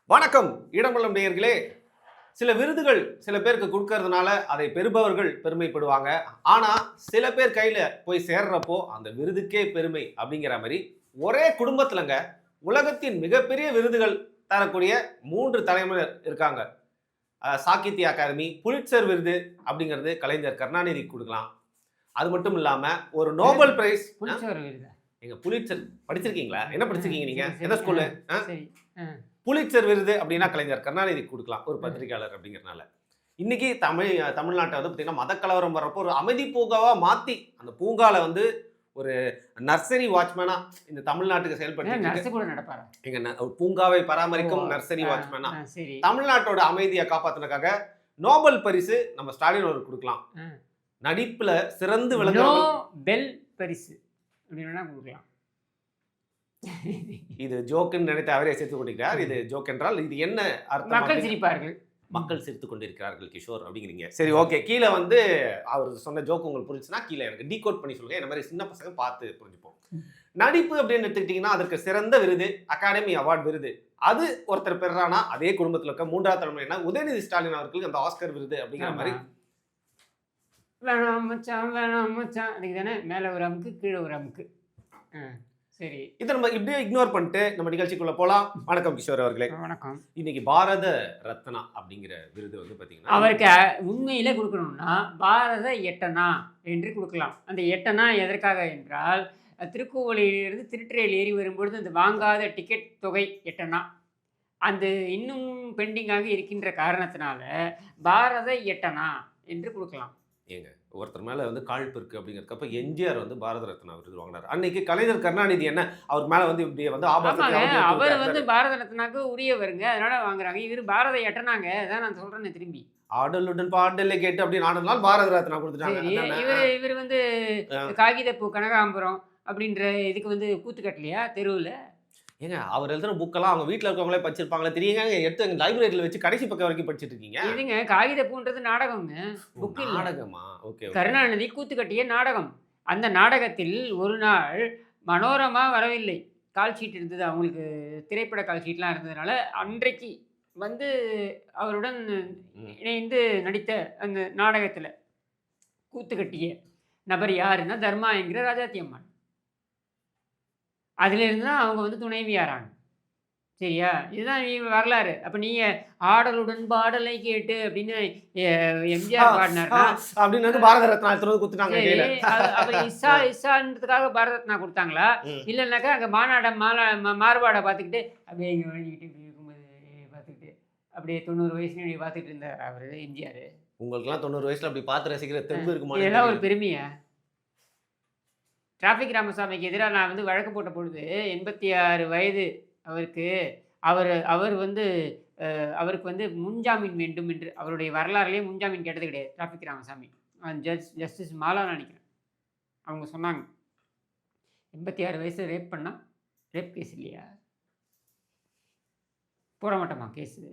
வணக்கம் இடம்பலம் நேயர்களே. சில விருதுகள் சில பேருக்கு கொடுக்கறதுனால அதை பெறுபவர்கள் பெருமைப்படுவாங்க. ஆனா சில பேர் கையில போய் சேர்றப்போ அந்த விருதுக்கே பெருமை அப்படிங்கிற மாதிரி ஒரே குடும்பத்துலங்க உலகத்தின் மிகப்பெரிய விருதுகள் தரக்கூடிய 3 தலைமுறையினர் இருக்காங்க. சாகித்ய அகாதமி, புலிட்சர் விருது அப்படிங்கிறது கலைஞர் கருணாநிதி கொடுக்கலாம். அது மட்டும் இல்லாம ஒரு நோபல் பிரைஸ். புலிட்சர் விருதா? எங்க புலிட்சர் படிச்சிருக்கீங்களா? என்ன படிச்சிருக்கீங்க நீங்க? சரி, எந்த சரி. ஸ்கூலு? சரி. புலிட்சர் விருது அப்படின்னா கலைஞர் கருணாநிதி கொடுக்கலாம், ஒரு பத்திரிகையாளர் அப்படிங்கிறனால. இன்னைக்கு தமிழ்நாட்டை வந்து பார்த்தீங்கன்னா மதக்கலவரம் வர்றப்போ ஒரு அமைதி பூங்காவா மாத்தி அந்த பூங்கால வந்து ஒரு நர்சரி வாட்ச்மேனா இந்த தமிழ்நாட்டுக்கு செயல்பட்டு நர்ஸ் கூட நடப்பாரா? எங்க ஒரு பூங்காவை பராமரிக்கும் ஓ, நர்சரி வாட்ச்மேனா சரி. தமிழ்நாட்டோட அமைதியை காப்பாத்தினதுக்காக நோபல் பரிசு நம்ம ஸ்டாலின் அவருக்கு கொடுக்கலாம். நடிப்புல சிறந்து விளங்குறவங்க நோபெல் பரிசு அப்படின்னு வேணா கொடுக்கலாம். இது ஜோக்குன்னு நினைத்து அவரே சேர்த்து கொண்டிருக்கிறார். இது ஜோக் என்றால் இது என்ன அர்த்தம்? மக்கள் சிரிப்பார்கள். மக்கள் சிரித்துக் கொண்டிருக்கிறார்கள் கிஷோர் அப்படிங்கிறீங்க. சரி, ஓகே. கீழே வந்து அவர் சொன்ன ஜோக் உங்களுக்கு புரிஞ்சுச்சுன்னா கீழே எனக்கு டீகோட் பண்ணி சொல்லுங்க. இந்த மாதிரி சின்ன பசங்க பார்த்து புரிஞ்சுப்போம். நடிப்பு அப்படின்னு எடுத்துக்கிட்டீங்கன்னா அதற்கு சிறந்த விருது அகாடமி அவார்டு விருது. அது ஒருத்தர் பெறானா அதே குடும்பத்தில் இருக்க 3வது தலைமுறைனா உதயநிதி ஸ்டாலின் அவர்களுக்கு அந்த ஆஸ்கர் விருது அப்படிங்கிற மாதிரி. வேணாம் மச்சான், வேணாம் மச்சான் அதுக்கு தானே மேலே ஒரு அமுக்கு கீழே ஒரு அமுக்கு. சரி, இதை நம்ம இப்படியே இக்னோர் பண்ணிட்டு நம்ம நிகழ்ச்சிக்குள்ள போலாம். வணக்கம் கிஷோர் அவர்களே. வணக்கம். இன்னைக்கு பாரத ரத்னா அப்படிங்கிற விருது வந்து பாத்தீங்கன்னா அவருக்கு உண்மையில கொடுக்கணும்னா பாரத எட்டனா என்று கொடுக்கலாம். அந்த எட்டனா எதற்காக என்றால் திருக்கோவிலிருந்து திருட்டுறையில் ஏறி வரும்பொழுது அந்த வாங்காத டிக்கெட் தொகை எட்டனா அந்த இன்னும் பெண்டிங்காக இருக்கின்ற காரணத்தினால பாரத எட்டனா என்று கொடுக்கலாம். ஏங்க ஒருத்தர் மேல வந்து காழ்ப்பு இருக்கு அப்படிங்கிறப்ப எம்ஜிஆர் வந்து பாரத ரத்னா விருது வாங்கினார். அன்னைக்கு கலைஞர் கருணாநிதி என்ன அவர் மேல வந்து இப்படி வந்து அவர் வந்து பாரத ரத்னாக்கு உரியவருங்க, அதனால வாங்குறாங்க. இவர் பாரத எட்டனாங்க, அதான் நான் சொல்றேன்னு திரும்பி ஆடலுடன் பாடலை கேட்டு அப்படின்னு ஆடினால் பாரத ரத்னா கொடுத்துட்டாங்க. இவர் வந்து காகிதப்பூ கனகாம்பரம் அப்படின்ற இதுக்கு வந்து கூத்து கட்டலையா தெருவில்? ஏங்க அவர் எழுதுற புக்கெல்லாம் அவங்க வீட்டில் இருக்கவங்களே படிச்சிருப்பாங்களே தெரியுங்க. எடுத்து எங்க லைப்ரரியில் வச்சு கடைசி பக்கம் வரைக்கும் படிச்சுட்டு இருக்கீங்க. இதுங்க காகிதப்பூன்றது நாடகங்க, புக்கு நாடகமா? ஓகே. கருணாநிதி கூத்து கட்டிய நாடகம். அந்த நாடகத்தில் ஒரு நாள் மனோரமா வரவில்லை, கால் ஷீட் இருந்தது அவங்களுக்கு, திரைப்பட கால் ஷீட்லாம் இருந்ததுனால அன்றைக்கு வந்து அவருடன் இணைந்து நடித்த அந்த நாடகத்தில் கூத்து கட்டிய நபர் யாருன்னா தர்மா என்கிற ராஜாத்தி அம்மாள். அதிலிருந்து தான் அவங்க வந்து துணைவியாராங்க. சரியா? இதுதான் வரலாறு. அப்போ நீங்கள் ஆடலுடன் பாடலை கேட்டு அப்படின்னு எம்ஜிஆர் பாடினார்னா அப்படின்னு வந்து பாரத ரத்னா எடுத்து கொடுத்துட்டாங்க. அப்புறம் இசான்றதுக்காக பாரத ரத்னா கொடுத்தாங்களா? இல்லைன்னாக்கா அங்கே மாறுபாடை பார்த்துக்கிட்டு அப்படியே இங்கே வழங்கிட்டு இப்படி இருக்கும்போது பார்த்துக்கிட்டு அப்படியே 90 வயசுல இப்படி பார்த்துக்கிட்டு இருந்தார் அவர் எம்ஜிஆர். உங்களுக்குலாம் 90 வயசுல அப்படி பார்த்து ரசிக்கிற தெம்பு இருக்குமா? இதெல்லாம் ஒரு பெருமையா? டிராஃபிக் ராமசாமிக்கு எதிராக நான் வந்து வழக்கு போட்ட பொழுது 86 வயது அவருக்கு. அவர் வந்து அவருக்கு வந்து முன்ஜாமீன் வேண்டும் என்று அவருடைய வரலாறுலேயே முன்ஜாமீன் கேட்டது கிடையாது டிராஃபிக் ராமசாமி. ஜஸ்டிஸ் மாலான்னு நினைக்கிறேன், அவங்க சொன்னாங்க 86 வயசு ரேப் பண்ணால் ரேப் கேஸ் இல்லையா, போட மாட்டோமா கேஸு,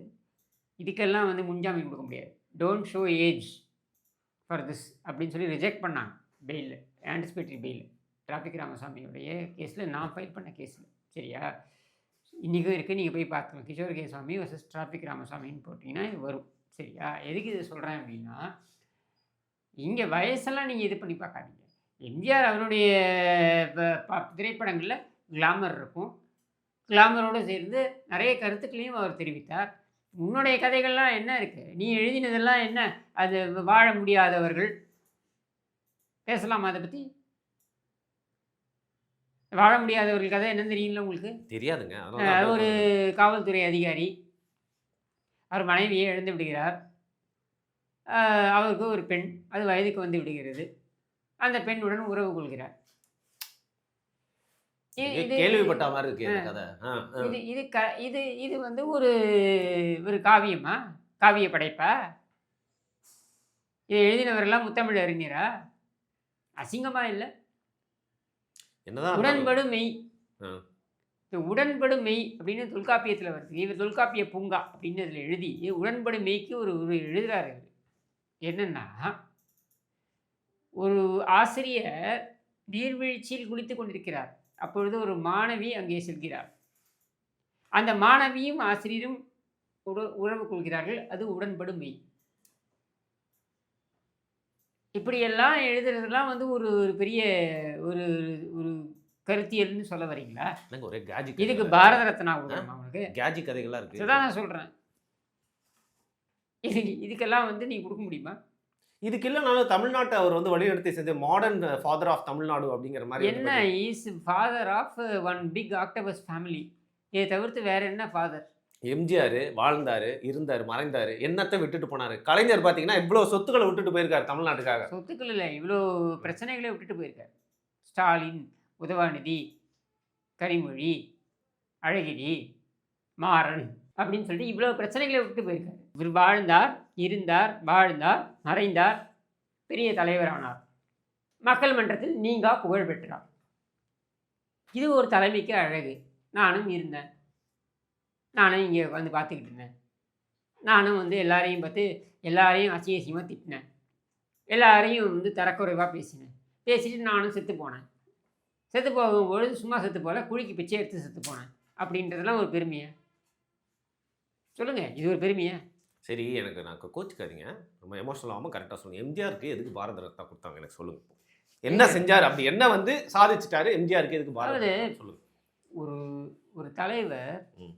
இதுக்கெல்லாம் வந்து முன்ஜாமீன் கொடுக்க முடியாது, don't show age for this அப்படின்னு சொல்லி ரிஜெக்ட் பண்ணாங்க பெயில், ஆன்டிசிபேட்டரி பெயில். டிராஃபிக் ராமசாமியுடைய கேஸில் நான் ஃபைல் பண்ண கேஸில். சரியா? இன்றைக்கும் இருக்குது, நீங்கள் போய் பார்த்துக்கலாம். கிஷோர் கேசாமி வர்சஸ் டிராஃபிக் ராமசாமின்னு போட்டிங்கன்னா இது வரும். சரியா? எதுக்கு இது சொல்கிறேன் அப்படின்னா, இங்கே வயசெல்லாம் நீங்கள் இது பண்ணி பார்க்காதீங்க. எம்ஜிஆர் அவருடைய திரைப்படங்களில் கிளாமர் இருக்கும், கிளாமரோடு சேர்ந்து நிறைய கருத்துக்களையும் அவர் தெரிவித்தார். உன்னுடைய கதைகள்லாம் என்ன இருக்குது, நீ எழுதினதெல்லாம் என்ன, அது வாழ முடியாதவர்கள் பேசலாமா? அதை பற்றி வாழ முடியாதவர்கள் கதை என்னன்னு தெரியல உங்களுக்கு? தெரியாதுங்க. ஒரு காவல்துறை அதிகாரி, அவர் மனைவியை இழந்து விடுகிறார். அவருக்கு ஒரு பெண், அது வயதுக்கு வந்து விடுகிறது. அந்த பெண்ணுடன் உறவு கொள்கிறார். கேள்விப்பட்ட மாதிரி இருக்கு இது இது வந்து ஒரு காவியமா, காவிய படைப்பா? இதை எழுதினவரெல்லாம் முத்தமிழ் அறிஞரா? அசிங்கமா இல்லை? உடன்படு மெய், உடன்படு மெய் அப்படின்னு தொல்காப்பியத்தில் வருது. இவர் தொல்காப்பிய பூங்கா அப்படின்னு அதில் எழுதி உடன்படு மெய்க்கு ஒரு எழுதுறாரு. என்னன்னா, ஒரு ஆசிரியர் நீர்வீழ்ச்சியில் குளித்து கொண்டிருக்கிறார். அப்பொழுது ஒரு மாணவி அங்கே செல்கிறார். அந்த மாணவியும் ஆசிரியரும் உறவு கொள்கிறார்கள், அது உடன்படும் மெய். இப்படியெல்லாம் எழுதுறதெல்லாம் வந்து ஒரு ஒரு பெரிய ஒரு ஒரு கருத்தியல்னு சொல்ல வரீங்களா? என்னங்க ஒரே காஜி இதுக்கு கதைகளா பாரத இருக்கு. ரத்னா கொடுக்கணுமா உங்களுக்கு? காஜி கதைகளா இருக்கு. இதுதான் நான் சொல்றேன். இதுக்கெல்லாம் வந்து நீங்க குடுக்க முடியுமா? இதுக்கு இல்லனாலும் தமிழ்நாட்ட அவர் வந்து வழிநடத்தி செஞ்ச மாடர்ன் ஃபாதர் ஆஃப் தமிழ்நாடு அப்படிங்கிற மாரி வந்து என்ன பாத்தீங்கன்னா, is father of one big octopus family. இத தவிர்த்து வேற என்ன ஃபாதர்? எம்ஜிஆர் வாழ்ந்தாரு, இருந்தாரு, மறைந்தாரு. என்னத்த விட்டுட்டு போனாரு. கலைஞர் பாத்தீங்கன்னா, இவ்ளோ சொத்துக்கள விட்டுட்டு போயிருக்காரு தமிழ்நாட்டுக்காக. சொத்துக்கள் இல்ல, இவ்ளோ பிரச்சனைகள விட்டுட்டு போயிருக்காரு. ஸ்டாலின், உதவாநிதி, கனிமொழி, அழகிரி, மாறன் அப்படின்னு சொல்லிட்டு இவ்வளோ பிரச்சனைகளை விட்டு போயிருக்காரு. இவர் வாழ்ந்தார், இருந்தார், வாழ்ந்தார், மறைந்தார், பெரிய தலைவரானார். மக்கள் மன்றத்தில் நீங்கா புகழ் பெற்றார். இது ஒரு தலைமைக்கு அழகு. நானும் இருந்தேன். நானும் இங்கே வந்து பார்த்துக்கிட்டு இருந்தேன். நானும் வந்து எல்லாரையும் பார்த்து எல்லாரையும் அசிங்கமாக திட்டினேன். எல்லாரையும் வந்து தரக்குறைவாக பேசினேன். பேசிட்டு நானும் செத்து போனேன். செத்து போகும்பொழுது சும்மா செத்து போகல, குழிக்கு பிச்சை எடுத்து செத்து போனேன். அப்படின்றதெல்லாம் ஒரு பெருமையா? சொல்லுங்க, இது ஒரு பெருமையா? சரி, எனக்கு நான் கோச்சுக்காதீங்க. ரொம்ப எமோஷனல் ஆகாம கரெக்ட்டா சொல்லுங்க. எம்ஜிஆருக்கு எதுக்கு பாரத ரத்னா குடுத்தாங்க எனக்கு சொல்லுங்க. என்ன செஞ்சாரு? அப்படி என்ன வந்து சாதிச்சுட்டாரு? எம்ஜிஆருக்கு எதுக்கு பாரத அதாவது ரத்னா சொல்லுங்க. ஒரு ஒரு தலைவர் ம்.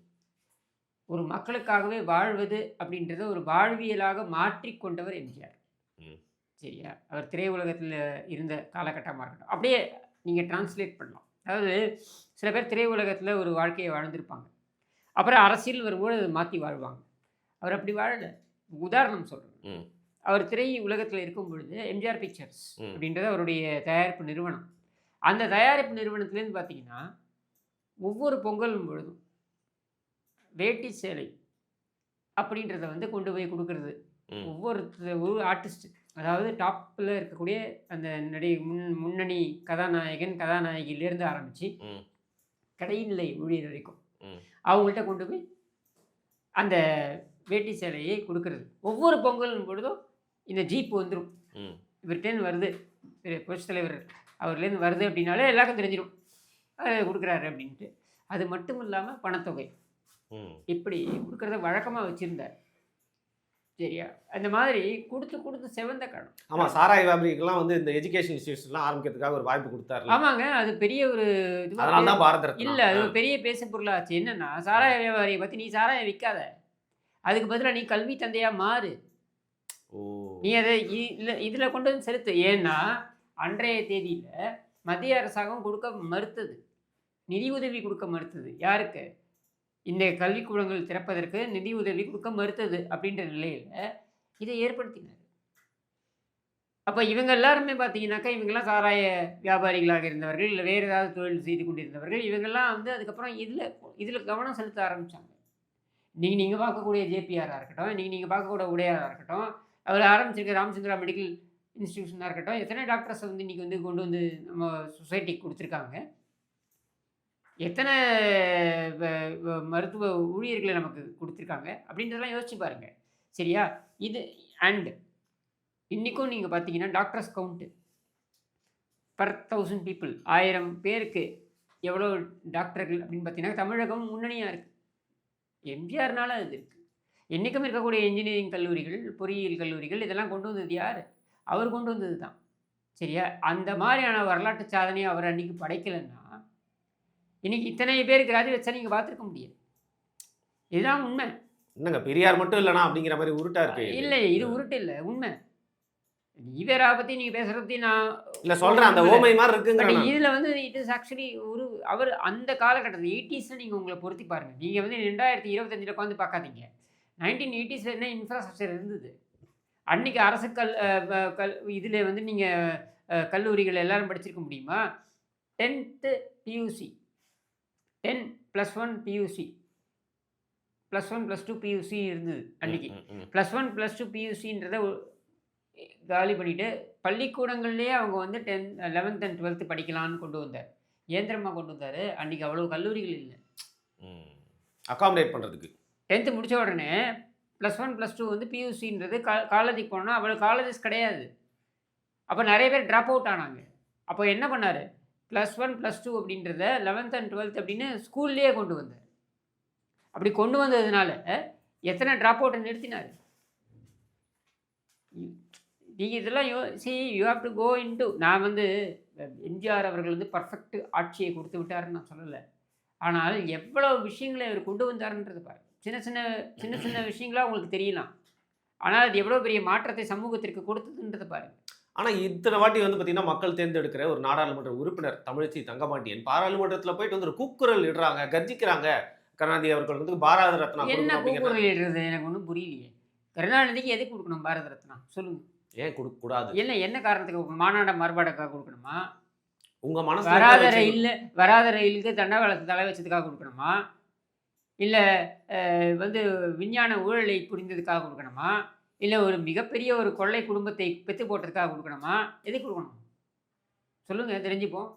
ஒரு மக்களுக்காகவே வாழ்வது அப்படின்றத ஒரு வாழ்வியலாக மாற்றிக்கொண்டவர் எம்ஜிஆர். ம். சரியா? அவர் திரையுலகத்தில் இருந்த காலகட்டமாக இருக்கட்டும். அப்படியே நீங்கள் டிரான்ஸ்லேட் பண்ணலாம். அதாவது சில பேர் திரையுலகத்தில் ஒரு வாழ்க்கையை வாழ்ந்திருப்பாங்க. அப்புறம் அரசியல் வரும்போது அதை மாற்றி வாழ்வாங்க. அவர் அப்படி வாழல. உதாரணம் சொல்கிறேன். ம். அவர் திரை உலகத்தில் இருக்கும் பொழுது எம்ஜிஆர் பிக்சர்ஸ் ம். அப்படின்றது அவருடைய தயாரிப்பு நிறுவனம். அந்த தயாரிப்பு நிறுவனத்துலேருந்து பார்த்தீங்கன்னா, ஒவ்வொரு பொங்கலும் பொழுதும் வேட்டி சேலை அப்படின்றத வந்து கொண்டு போய் கொடுக்கறது. ம். ஒரு ஆர்டிஸ்ட், அதாவது டாப்பில் இருக்கக்கூடிய அந்த முன்னணி கதாநாயகன், கதாநாயகியிலேருந்து ஆரம்பித்து ம். கடைநிலை ஊழியர் வரைக்கும் ம். அவங்கள்ட்ட கொண்டு போய் அந்த வேட்டி சேலையை கொடுக்கறது. ஒவ்வொரு பொங்கலும் பொழுதும் இந்த ஜீப் வந்துடும். ம். இவர்கிட்டேருந்து வருது, புரட்சித் தலைவர் அவர்லேருந்து வருது அப்படின்னாலே எல்லாருக்கும் தெரிஞ்சிடும் கொடுக்குறாரு அப்படின்ட்டு. அது மட்டும் இல்லாமல் பணத்தொகை ம். இப்படி கொடுக்குறத வழக்கமாக வச்சுருந்தார். சரியா? அந்த மாதிரி கொடுத்து கொடுத்து செவந்த காலம். ஆமா, சாராய வியாபாரிக்கெல்லாம் வந்து இந்த எஜுகேஷன் இன்ஸ்டிடியூஷன்லாம் ஆரம்பிக்கிறதுக்காக ஒரு வாய்ப்பு குடுத்தாருல்ல. ஆமாங்க, அது பெரிய ஒரு அதனால தான் பாரத ரத்னா. இல்லை, அது ஒரு பெரிய பேசு பொருளாச்சு. என்னன்னா, சாராய வியாபாரியை பற்றி நீ சாராயம் விற்காத, அதுக்கு பதிலாக நீ கல்வி தந்தையாக மாறு. ஓ! நீ அதை இதில் கொண்டு வந்து செலுத்து. ஏன்னா அன்றைய தேதியில் மத்திய அரசாங்கம் கொடுக்க மறுத்தது, நிதி உதவி கொடுக்க மறுத்தது. யாருக்கு? இந்த கல்விக்கூடங்கள் திறப்பதற்கு நிதி உதவி கொடுக்க மறுத்தது அப்படின்ற நிலையில் இதை ஏற்படுத்தினார். அப்போ இவங்க எல்லாருமே பார்த்தீங்கன்னாக்கா, இவங்கெல்லாம் சாராய வியாபாரிகளாக இருந்தவர்கள், இல்லை வேறு ஏதாவது தொழில் செய்து கொண்டிருந்தவர்கள். இவங்கெல்லாம் வந்து அதுக்கப்புறம் இதில் கவனம் செலுத்த ஆரம்பித்தாங்க. நீங்கள் பார்க்கக்கூடிய ஜேபிஆராக இருக்கட்டும், நீங்கள் பார்க்கக்கூடிய உடையாராக இருக்கட்டும், அவர் ஆரம்பிச்சிருக்க ராமச்சந்திரா மெடிக்கல் இன்ஸ்டிடியூஷனாக இருக்கட்டும், எத்தனை டாக்டர்ஸை வந்து இன்றைக்கி வந்து கொண்டு வந்து நம்ம சொசைட்டிக்கு கொடுத்துருக்காங்க. எத்தனை மருத்துவ ஊழியர்களை நமக்கு கொடுத்துருக்காங்க அப்படின்றதெல்லாம் யோசிச்சு பாருங்கள். சரியா? இது அண்ட் இன்றைக்கும் நீங்கள் பார்த்தீங்கன்னா டாக்டர்ஸ் கவுண்ட்டு பர் 1000 பீப்புள், 1000 பேருக்கு எவ்வளோ டாக்டர்கள் அப்படின்னு பார்த்தீங்கன்னா தமிழகம் முன்னணியாக இருக்குது. எம்ஜிஆர்னால அது இருக்குது. என்றைக்கும் இருக்கக்கூடிய இன்ஜினியரிங் கல்லூரிகள், பொறியியல் கல்லூரிகள் இதெல்லாம் கொண்டு வந்தது யார்? அவர் கொண்டு வந்தது தான். சரியா? அந்த மாதிரியான வரலாற்று சாதனையை அவர் அன்றைக்கி படைக்கலைன்னா இன்றைக்கி இத்தனை பேர் கிராஜுவேட்ஸை நீங்கள் பார்த்துருக்க முடியாது. இதுதான் உண்மை. என்னங்க பெரியார் மட்டும் இல்லைனா அப்படிங்கிற மாதிரி உருட்டா இருக்கு. இல்லை, இது உருட்டு இல்லை, உண்மை. ஈவேரா பற்றி நீங்கள் பேசுகிறத பற்றி நான் இல்லை சொல்கிறேன், அந்த ஓமை மாதிரி இருக்குங்க. இதில் வந்து இட் இஸ் ஆக்சுவலி அவர் அந்த காலகட்டத்தில் 80s நீங்கள் உங்களை பொருத்தி பாருங்கள். நீங்கள் வந்து 2025 உட்காந்து பார்க்காதீங்க. 1980s என்ன இன்ஃப்ராஸ்ட்ரக்சர் இருந்தது? அன்றைக்கி அரசு இதில் வந்து நீங்கள் கல்லூரிகள் எல்லாரும் படிச்சிருக்க முடியுமா? 10th PUC, 10+1 PUC, +1 +2 PUC இருந்தது அன்றைக்கி. +1 +2 PUCன்றதை காலி பண்ணிவிட்டு பள்ளிக்கூடங்கள்லேயே அவங்க வந்து 11th and 12th படிக்கலான்னு கொண்டு வந்தார். இயந்திரமாக கொண்டு வந்தார். அன்றைக்கி அவ்வளோ கல்லூரிகள் இல்லை அகாமடேட் பண்ணுறதுக்கு. 10th முடித்த உடனே +1 +2 வந்து PUCன்றது காலேஜுக்கு போனால் அவ்வளோ காலேஜஸ் கிடையாது. அப்போ நிறைய பேர் ட்ராப் அவுட் ஆனாங்க. அப்போ என்ன பண்ணார்? +1 +2 அப்படின்றத 11th and 12th அப்படின்னு ஸ்கூல்லேயே கொண்டு வந்தார். அப்படி கொண்டு வந்ததுனால எத்தனை ட்ராப் அவுட்டை நிறுத்தினார். நீங்கள் இதெல்லாம் you have to go into. நான் வந்து எம்ஜிஆர் அவர்கள் வந்து பர்ஃபெக்ட் ஆட்சியை கொடுத்து விட்டாருன்னு நான் சொல்லலை. ஆனால் எவ்வளோ விஷயங்களை அவர் கொண்டு வந்தாருன்றது பாருங்க. சின்ன சின்ன சின்ன சின்ன விஷயங்களாக உங்களுக்கு தெரியலாம். ஆனால் அது எவ்வளோ பெரிய மாற்றத்தை சமூகத்திற்கு கொடுத்ததுன்றதை பாருங்க. ஆனால் இத்தனை வாட்டி வந்து பார்த்தீங்கன்னா மக்கள் தேர்ந்தெடுக்கிற ஒரு நாடாளுமன்ற உறுப்பினர் தமிழச்சி தங்கபாண்டியன் பாராளுமன்றத்தில் போயிட்டு வந்து ஒரு கூக்குரல் இடுறாங்க, கர்ஜிக்கிறாங்க. கருணாநிதி அவர்கள் வந்து பாரத ரத்னா என்ன கொடுக்கணும் அப்படிங்கிற. கூக்குரல் இடுறது எனக்கு ஒன்றும் புரியலையே. கருணாநிதிக்கு எதுக்கு கொடுக்கணும் பாரத ரத்னா சொல்லுங்க. ஏன் கொடுக்க கூடாது? என்ன காரணத்துக்கு? மாநாட மறுபாடுக்காக கொடுக்கணுமா? உங்க மனசு வராத ரயிலுக்கு தண்டவாளத்தை தலை வச்சதுக்காக கொடுக்கணுமா? இல்லை வந்து விஞ்ஞான ஊழலை புரிந்ததுக்காக கொடுக்கணுமா? இல்லை ஒரு மிகப்பெரிய ஒரு கொள்ளை குடும்பத்தை பெற்று போட்டதுக்காக கொடுக்கணுமா? எதுக்கு கொடுக்கணும் சொல்லுங்க, தெரிஞ்சுப்போம்.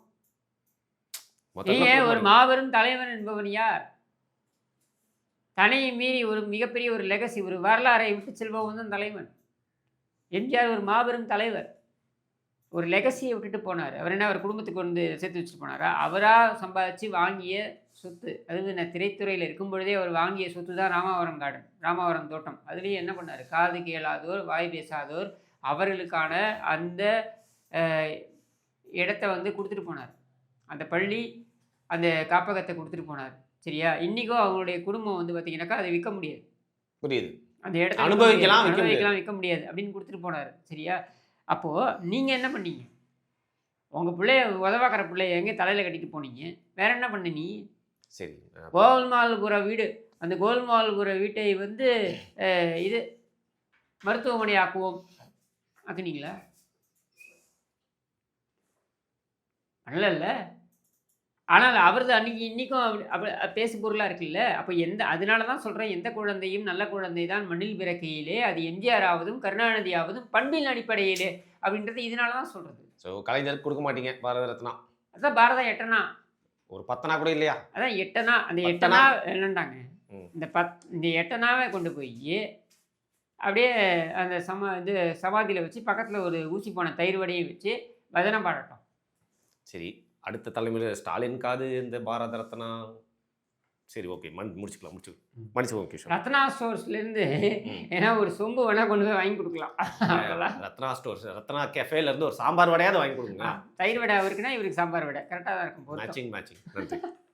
நீங்கள் ஒரு மாபெரும் தலைவன் என்பவன் யார்? தன்னையை மீறி ஒரு மிகப்பெரிய ஒரு லெகசி, ஒரு வரலாறை விட்டு செல்பவன் தான் தலைவன். எம்ஜிஆர் ஒரு மாபெரும் தலைவர். ஒரு லெகசியை விட்டுட்டு போனார். அவர் என்ன அவர் குடும்பத்துக்கு வந்து சேர்த்து வச்சுட்டு போனாரா? அவராக சம்பாதிச்சு வாங்கிய சொத்து. அதுவும் நான் திரைத்துறையில் இருக்கும் பொழுதே அவர் வாங்கிய சொத்து தான் ராமாவரம் கார்டன், ராமாவரம் தோட்டம். அதுலேயும் என்ன பண்ணார்? காது கேளாதோர், வாய் பேசாதோர் அவர்களுக்கான அந்த இடத்த வந்து கொடுத்துட்டு போனார். அந்த பள்ளி, அந்த காப்பகத்தை கொடுத்துட்டு போனார். சரியா? இன்றைக்கும் அவங்களுடைய குடும்பம் வந்து பார்த்தீங்கன்னாக்கா அதை விற்க முடியாது. புரியுது. அந்த இடத்த அனுபவிக்கலாம், விற்க முடியாது அப்படின்னு கொடுத்துட்டு போனார். சரியா? அப்போது நீங்கள் என்ன பண்ணீங்க? உங்கள் பிள்ளைய உதவாக்கிற பிள்ளைய எங்கே தலையில் கட்டிட்டு போனீங்க? வேற என்ன பண்ண நீ? சரி, கோல்மால்புர வீடு, அந்த கோல்மால்புர வீட்டை வந்து இது மருத்துவமனை ஆக்குவோம் ஆக்குனீங்களா? பண்ணல. ஆனால் அவரது அன்றைக்கி இன்றைக்கும் அப்படி பேசு பொருளாக இருக்குல்ல. அப்போ அதனால தான் சொல்கிறேன், எந்த குழந்தையும் நல்ல குழந்தை தான் மண்ணில் பிறக்கையிலே, அது எம்ஜிஆர் ஆவதும் கருணாநிதி ஆவதும் பண்பின் அடிப்படையிலே அப்படின்றது இதனால தான் சொல்கிறது. ஸோ கலைஞருக்கு கொடுக்க மாட்டீங்க பாரத ரத்னா? அதான் பாரதம் எட்டனா, ஒரு 10 கூட இல்லையா? அதான் எட்டனா. அந்த எட்டனா என்னண்டாங்க, இந்த எட்டனாவை கொண்டு போய் அப்படியே அந்த சமாதியில் வச்சு பக்கத்தில் ஒரு ஊசி போன தயிர் வடையை வச்சு பஜனை பாடட்டும். சரி, அடுத்த தலைமுறையில் ஸ்டாலினுக்காது இந்த பாரத ரத்னா. சரி, ஓகே, முடிச்சுக்கலாம். மன்னிச்சுக்கோங்க கிஷோர். ரத்னா ஸ்டோர்ஸ்லேருந்து ஏன்னா ஒரு சொம்பு வேணால் கொண்டு போய் வாங்கி கொடுக்கலாம். ரத்னா ஸ்டோர்ஸ், ரத்னா கேஃபேலேருந்து ஒரு சாம்பார் வடையாவது வாங்கி கொடுங்க. தயிர் வடை அவருக்குன்னா இவருக்கு சாம்பார் வடை கரெக்டாக தான் இருக்கும். மேட்சிங். நன்றி.